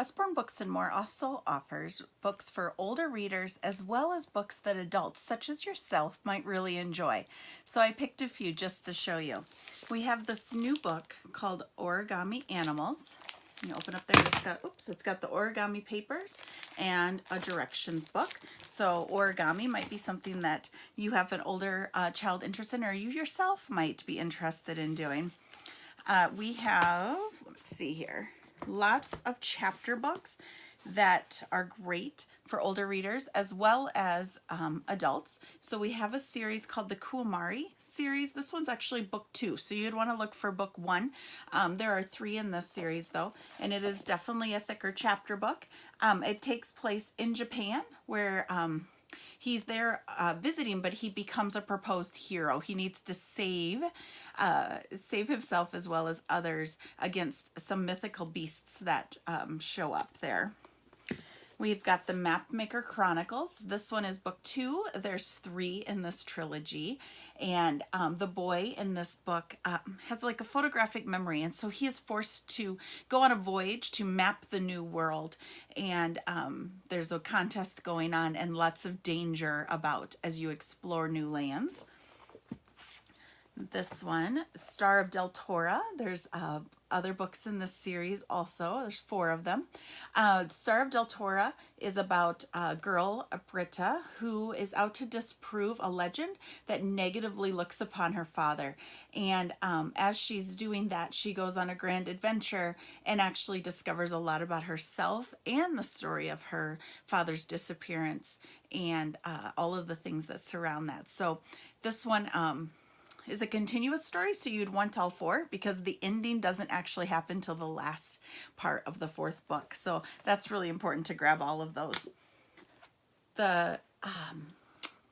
Usborne Books and More also offers books for older readers as well as books that adults such as yourself might really enjoy. So I picked a few just to show you. We have this new book called Origami Animals. You open up there, it's got the origami papers and a directions book. So origami might be something that you have an older child interested in, or you yourself might be interested in doing. We have, let's see here, lots of chapter books that are great for older readers as well as adults. So we have a series called the Kumari Series. This one's actually book 2, so you'd want to look for book 1. There are 3 in this series though, and it is definitely a thicker chapter book. It takes place in Japan, where he's there visiting, but he becomes a proposed hero. He needs to save himself as well as others against some mythical beasts that show up there. We've got the Mapmaker Chronicles. This one is book 2. There's 3 in this trilogy. And the boy in this book has like a photographic memory. And so he is forced to go on a voyage to map the new world. And there's a contest going on and lots of danger about as you explore new lands. This one, Star of Deltora. There's other books in this series also. There's 4 of them. Star of Deltora is about a girl, Britta, who is out to disprove a legend that negatively looks upon her father. And as she's doing that, she goes on a grand adventure and actually discovers a lot about herself and the story of her father's disappearance and all of the things that surround that. So this one is a continuous story, so you'd want all 4 because the ending doesn't actually happen till the last part of the 4th book. So that's really important to grab all of those.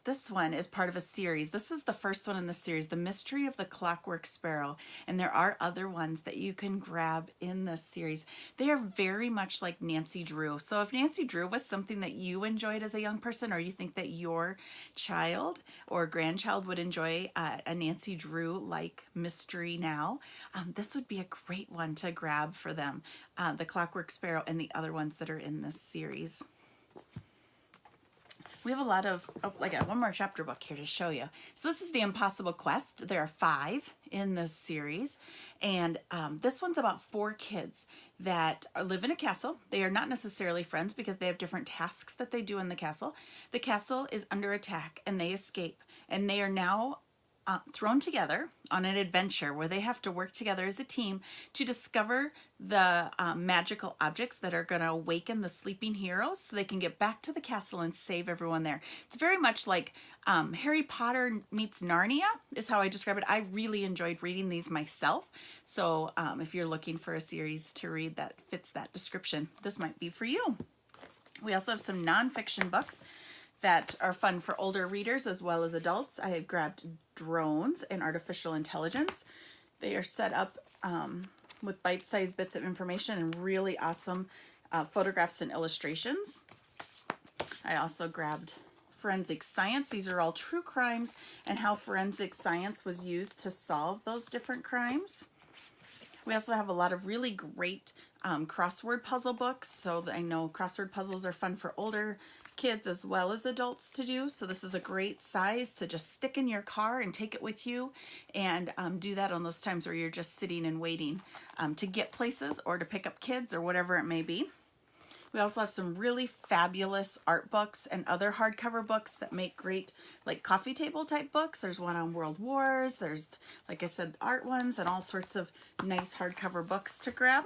This one is part of a series. This is the first one in the series, The Mystery of the Clockwork Sparrow. And there are other ones that you can grab in this series. They are very much like Nancy Drew. So if Nancy Drew was something that you enjoyed as a young person, or you think that your child or grandchild would enjoy a Nancy Drew-like mystery now, this would be a great one to grab for them. The Clockwork Sparrow and the other ones that are in this series. We have a lot of, I got one more chapter book here to show you. So this is The Impossible Quest. There are 5 in this series. And this one's about 4 kids that live in a castle. They are not necessarily friends because they have different tasks that they do in the castle. The castle is under attack and they escape. And they are now thrown together on an adventure where they have to work together as a team to discover the magical objects that are going to awaken the sleeping heroes so they can get back to the castle and save everyone there. It's very much like Harry Potter meets Narnia is how I describe it. I really enjoyed reading these myself. So if you're looking for a series to read that fits that description, this might be for you. We also have some nonfiction books that are fun for older readers as well as adults. I have grabbed Drones and Artificial Intelligence. They are set up with bite-sized bits of information and really awesome photographs and illustrations. I also grabbed Forensic Science. These are all true crimes and how forensic science was used to solve those different crimes. We also have a lot of really great crossword puzzle books. So I know crossword puzzles are fun for older kids as well as adults to do. So this is a great size to just stick in your car and take it with you and do that on those times where you're just sitting and waiting to get places or to pick up kids or whatever it may be. We also have some really fabulous art books and other hardcover books that make great like coffee table type books. There's one on World Wars. There's, like I said, art ones and all sorts of nice hardcover books to grab.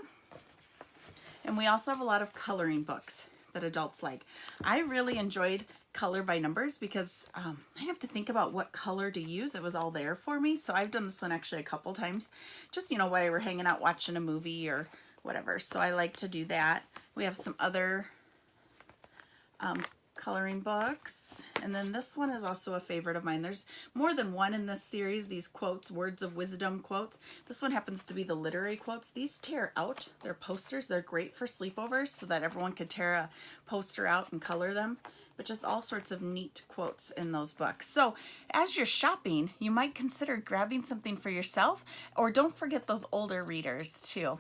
And we also have a lot of coloring books that adults like. I really enjoyed Color by Numbers because I didn't have to think about what color to use. It was all there for me. So I've done this one actually a couple times, just, you know, while we're hanging out watching a movie or whatever. So I like to do that. We have some other coloring books. And then this one is also a favorite of mine. There's more than one in this series, these quotes, words of wisdom quotes. This one happens to be the literary quotes. These tear out. They're posters. They're great for sleepovers so that everyone could tear a poster out and color them. But just all sorts of neat quotes in those books. So as you're shopping, you might consider grabbing something for yourself, or don't forget those older readers too.